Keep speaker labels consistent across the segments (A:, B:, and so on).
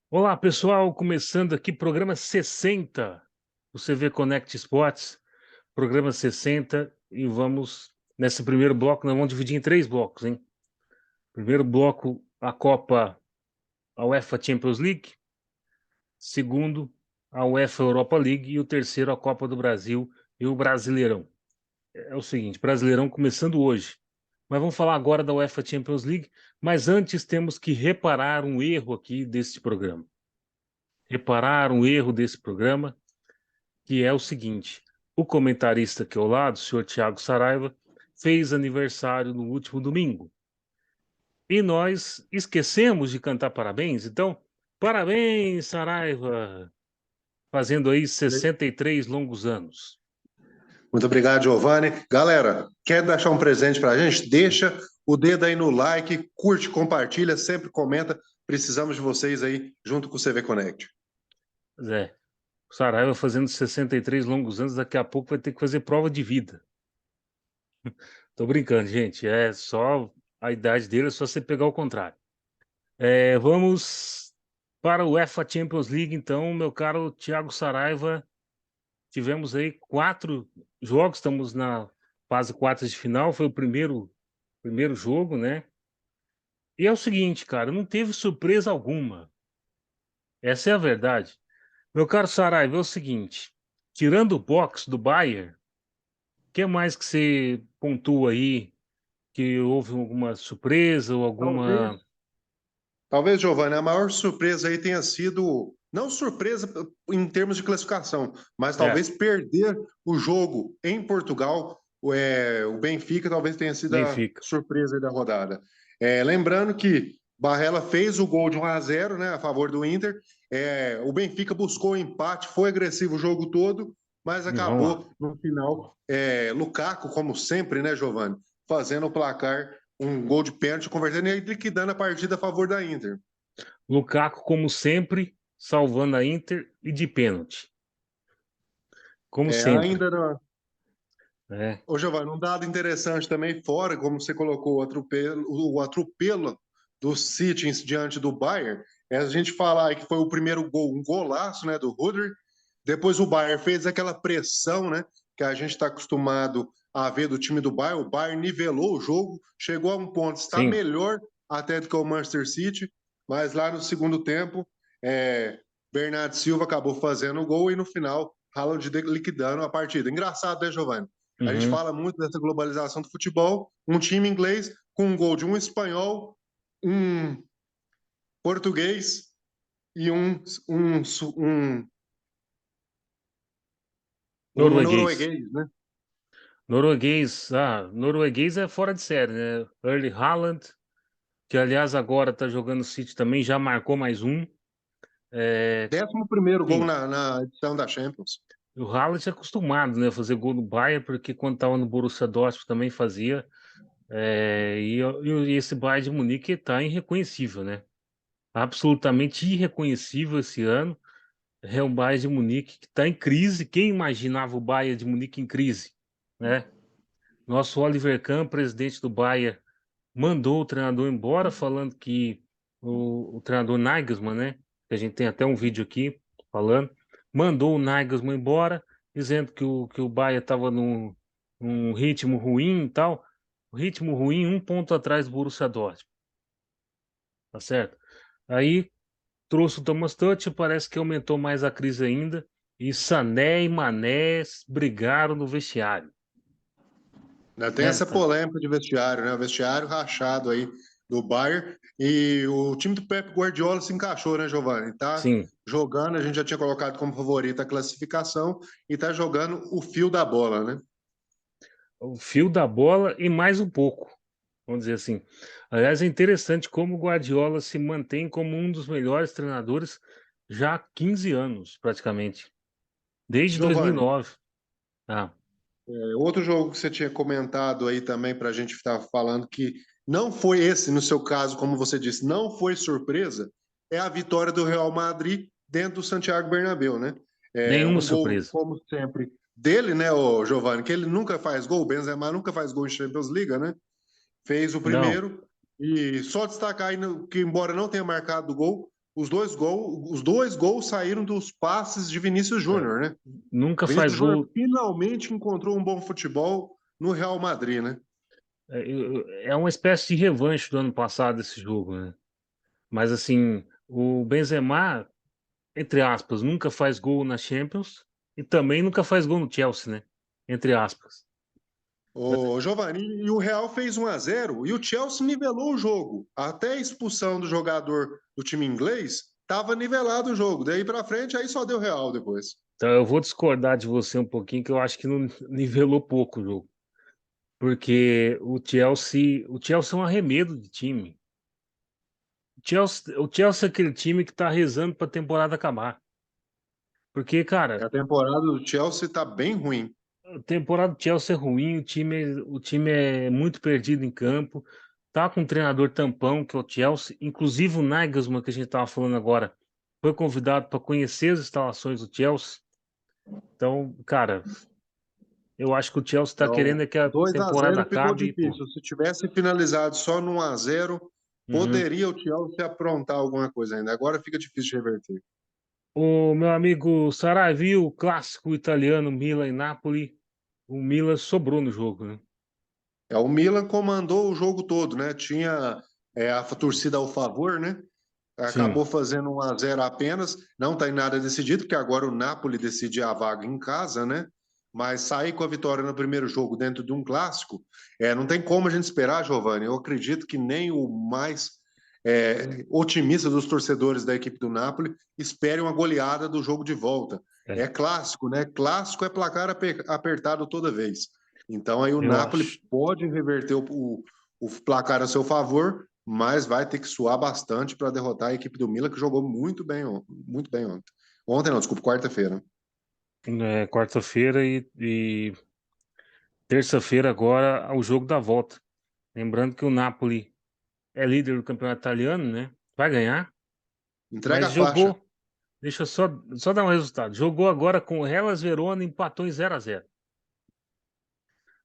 A: Olá, pessoal, começando aqui programa 60 do CV Connect Esportes, programa 60 e vamos nesse primeiro bloco, nós vamos dividir em 3 blocos, hein. Primeiro bloco, a UEFA Champions League, segundo, a UEFA Europa League e o terceiro, a Copa do Brasil e o Brasileirão. É o seguinte, Brasileirão começando hoje, mas vamos falar agora da UEFA Champions League, mas antes temos que reparar um erro aqui deste programa. Reparar um erro desse programa, que é o seguinte: o comentarista aqui ao lado, o senhor Thiago Saraiva, fez aniversário no último domingo. E nós esquecemos de cantar parabéns, então, parabéns, Saraiva, fazendo aí 63 longos anos.
B: Muito obrigado, Giovanni. Galera, quer deixar um presente para a gente? Deixa o dedo aí no like, curte, compartilha, sempre comenta. Precisamos de vocês aí junto com o CV Connect.
A: É, o Saraiva fazendo 63 longos anos, daqui a pouco vai ter que fazer prova de vida. Tô brincando, gente, é só a idade dele, é só você pegar o contrário. Vamos para o UEFA Champions League, então, meu caro Thiago Saraiva. Tivemos aí 4 jogos, estamos na fase quartas de final, foi o primeiro jogo, né. E é o seguinte, cara, não teve surpresa alguma, essa é a verdade. Meu caro Saraiva, é o seguinte, tirando o box do Bayern, que mais que você pontua aí, que houve alguma surpresa ou
B: Talvez,
A: alguma
B: talvez, Giovanni, a maior surpresa aí tenha sido, não surpresa em termos de classificação, mas
A: é,
B: talvez perder o jogo em Portugal. O Benfica talvez tenha sido a
A: Benfica.
B: surpresa aí da rodada. Lembrando que Barella fez o gol de 1-0, né, a favor do Inter. O Benfica buscou o empate, foi agressivo o jogo todo, mas
A: Vamos lá.
B: acabou no final. Lukaku, como sempre, né, Giovanni, fazendo o placar, um gol de pênalti, convertendo e liquidando a partida a favor da Inter.
A: Lukaku, como sempre, salvando a Inter e de pênalti, como sempre,
B: Ainda na...
A: né.
B: Ô, Giovanni, um dado interessante também, fora, como você colocou, o atropelo do City diante do Bayern, a gente falar que foi o primeiro gol, um golaço, né, do Rudiger, depois o Bayern fez aquela pressão, né, que a gente está acostumado a ver do time do Bayern, o Bayern nivelou o jogo, chegou a um ponto, está
A: Sim.
B: melhor até do que o Manchester City, mas lá no segundo tempo, Bernardo Silva acabou fazendo o gol e no final, Haaland liquidando a partida. Engraçado, né, Giovanni? A gente
A: Uhum.
B: fala muito dessa globalização do futebol, um time inglês com um gol de um espanhol, um português e um
A: Norueguês.
B: norueguês, né?
A: Norueguês é fora de série, né? Erling Haaland, que aliás agora tá jogando no City também, já marcou mais um. É,
B: 11º gol
A: sim,
B: na edição da Champions.
A: o Haaland é acostumado, né, a fazer gol no Bayern, porque quando tava no Borussia Dortmund também fazia. E esse Bayern de Munique tá irreconhecível, né? Absolutamente irreconhecível esse ano. É um Bayern de Munique que tá em crise. Quem imaginava o Bayern de Munique em crise, né? Nosso Oliver Kahn, presidente do Bayern, mandou o treinador embora, falando que o treinador Nagelsmann, né? Que a gente tem até um vídeo aqui falando, mandou o Nagelsmann embora, dizendo que o Bayern estava num ritmo ruim e tal. O ritmo ruim, um ponto atrás do Borussia Dortmund, tá certo? Aí trouxe o Thomas Tuchel, parece que aumentou mais a crise ainda, e Sané e Mané brigaram no vestiário,
B: Ainda tem
A: né?
B: essa polêmica de vestiário, né? O vestiário rachado aí do Bayern. E o time do Pep Guardiola se encaixou, né, Giovanni? Tá
A: Sim,
B: jogando, a gente já tinha colocado como favorito a classificação e tá jogando o fio da bola, né?
A: o fio da bola e mais um pouco, vamos dizer assim. Aliás, é interessante como o Guardiola se mantém como um dos melhores treinadores já há 15 anos, praticamente, desde
B: Giovanni,
A: 2009. Ah,
B: outro jogo que você tinha comentado aí também para a gente estar falando que não foi esse, no seu caso, como você disse, não foi surpresa, é a vitória do Real Madrid dentro do Santiago Bernabéu, né?
A: nenhuma
B: Um gol,
A: surpresa.
B: como sempre, dele, né, o Giovanni, que ele nunca faz gol, o Benzema nunca faz gol em Champions League, né? Fez o
A: Não,
B: primeiro e só destacar aí que, embora não tenha marcado o gol, os dois gols saíram dos passes de Vinícius
A: É,
B: Júnior, né?
A: nunca faz
B: Vinícius Júnior
A: gol.
B: finalmente encontrou um bom futebol no Real Madrid, né?
A: É uma espécie de revanche do ano passado esse jogo, né? Mas assim, o Benzema, entre aspas, nunca faz gol na Champions e também nunca faz gol no Chelsea, né? Entre aspas. Mas,
B: O Giovanni, e o Real fez 1-0 e o Chelsea nivelou o jogo. Até a expulsão do jogador do time inglês, estava nivelado o jogo. Daí para frente, aí só deu Real depois.
A: então eu vou discordar de você um pouquinho, que eu acho que não nivelou pouco o jogo. Porque o Chelsea é um arremedo de time. O Chelsea é aquele time que tá rezando para a temporada acabar. Porque, cara,
B: A temporada do Chelsea está bem ruim.
A: a temporada do Chelsea é ruim, o time é muito perdido em campo. Tá com um treinador tampão, que é o Chelsea. Inclusive o Nagelsmann, que a gente tava falando agora, foi convidado para conhecer as instalações do Chelsea. Então, cara, eu acho que o Chelsea está querendo
B: Então,
A: é que a
B: dois a
A: temporada
B: zero ficou
A: acabe, pô.
B: difícil. Se tivesse finalizado só no 1-0,
A: Uhum.
B: poderia o Chelsea aprontar alguma coisa ainda. Agora fica difícil de reverter.
A: O meu amigo Sarai, viu o clássico italiano Milan e Napoli? O Milan sobrou no jogo, né?
B: O Milan comandou o jogo todo, né? Tinha a torcida ao favor, né?
A: Sim.
B: Acabou fazendo 1-0 apenas. Não está em nada decidido, porque agora o Napoli decide a vaga em casa, né? Mas sair com a vitória no primeiro jogo dentro de um clássico, não tem como a gente esperar, Giovanni. Eu acredito que nem o mais otimista dos torcedores da equipe do Napoli espere uma goleada do jogo de volta. É
A: É,
B: clássico, né? Clássico é placar apertado toda vez. Então aí o
A: eu
B: Napoli
A: acho.
B: pode reverter o placar a seu favor, mas vai ter que suar bastante para derrotar a equipe do Milan, que jogou muito bem ontem. Ontem não, desculpa, quarta-feira.
A: É, quarta-feira e terça-feira agora o jogo da volta. Lembrando que o Napoli é líder do campeonato italiano, né? Vai ganhar,
B: Entrega
A: mas
B: a faixa.
A: jogou. Deixa eu só dar um resultado. Jogou agora com o Hellas Verona, empatou em 0-0.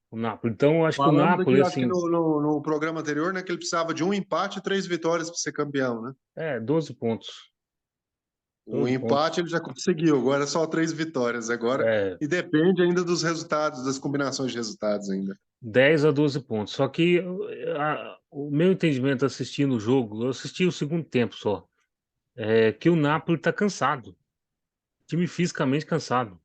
A: O Napoli. Então, eu acho que o
B: Falamos
A: Napoli,
B: aqui, acho que
A: assim,
B: no programa anterior, né, que ele precisava de um empate e 3 vitórias para ser campeão, né?
A: 12 pontos.
B: O
A: 12
B: empate
A: pontos.
B: ele já conseguiu, agora é só 3 vitórias agora.
A: É,
B: E depende ainda dos resultados, das combinações de resultados ainda.
A: 10 a 12 pontos. Só que o meu entendimento assistindo o jogo, eu assisti o segundo tempo só, é que o Napoli está cansado. Time fisicamente cansado.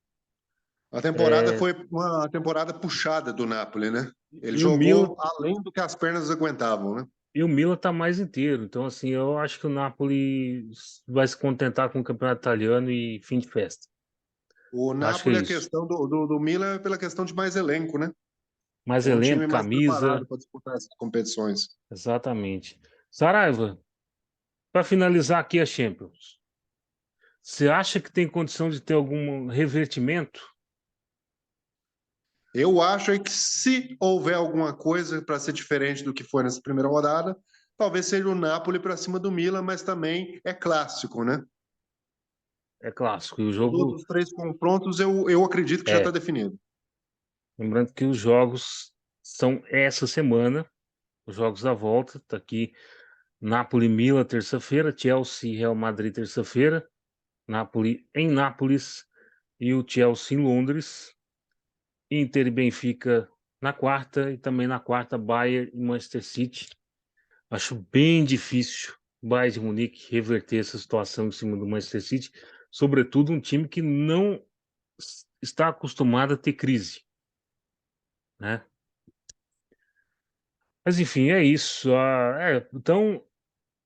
B: A temporada
A: É,
B: foi uma temporada puxada do Napoli, né? Ele
A: e o Milan,
B: jogou além do que as pernas aguentavam, né?
A: e o Milan tá mais inteiro. Então, assim, eu acho que o Napoli vai se contentar com o campeonato italiano e fim de festa.
B: O
A: Acho que é
B: Napoli, a
A: isso.
B: questão do Milan é pela questão de mais elenco, né?
A: Mais
B: Tem um
A: elenco,
B: time mais
A: camisa,
B: preparado para disputar essas competições.
A: exatamente. Saraiva, para finalizar aqui a Champions, você acha que tem condição de ter algum revertimento?
B: Eu acho aí que se houver alguma coisa para ser diferente do que foi nessa primeira rodada, talvez seja o Napoli para cima do Milan, mas também é clássico, né?
A: É clássico. E o
B: Os
A: jogo
B: outros 3 confrontos eu acredito que já está
A: é.
B: definido.
A: Lembrando que os jogos são essa semana, os jogos da volta. Tá aqui Napoli, Milan, terça-feira, Chelsea, e Real Madrid, terça-feira, Napoli em Nápoles e o Chelsea em Londres, Inter e Benfica na quarta e também na quarta Bayern e Manchester City. Acho bem difícil o Bayern de Munique reverter essa situação em cima do Manchester City, sobretudo um time que não está acostumado a ter crise, né? Mas enfim, é isso. Então,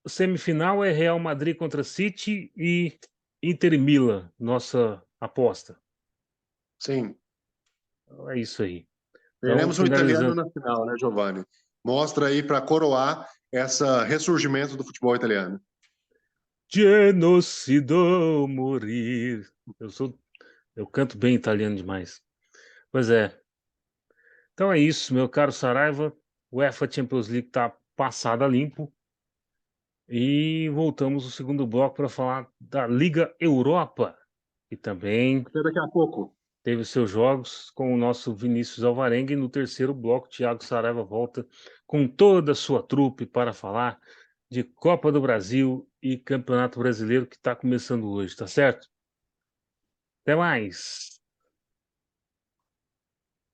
A: semifinal é Real Madrid contra City e Inter e Milan, nossa aposta.
B: Sim.
A: Então, é isso aí. Então,
B: Teremos um italiano
A: finalizando.
B: na final, né, Giovanni? Mostra aí para coroar esse ressurgimento do futebol italiano.
A: Genocido morir. Eu canto bem italiano demais. Pois é. Então é isso, meu caro Saraiva. O UEFA Champions League está passada a limpo. E voltamos ao segundo bloco para falar da Liga Europa, que também
B: Até daqui a pouco.
A: teve seus jogos com o nosso Vinícius Alvarenga. E no terceiro bloco, Thiago Saraiva volta com toda a sua trupe para falar de Copa do Brasil e Campeonato Brasileiro que está começando hoje, tá certo? Até mais!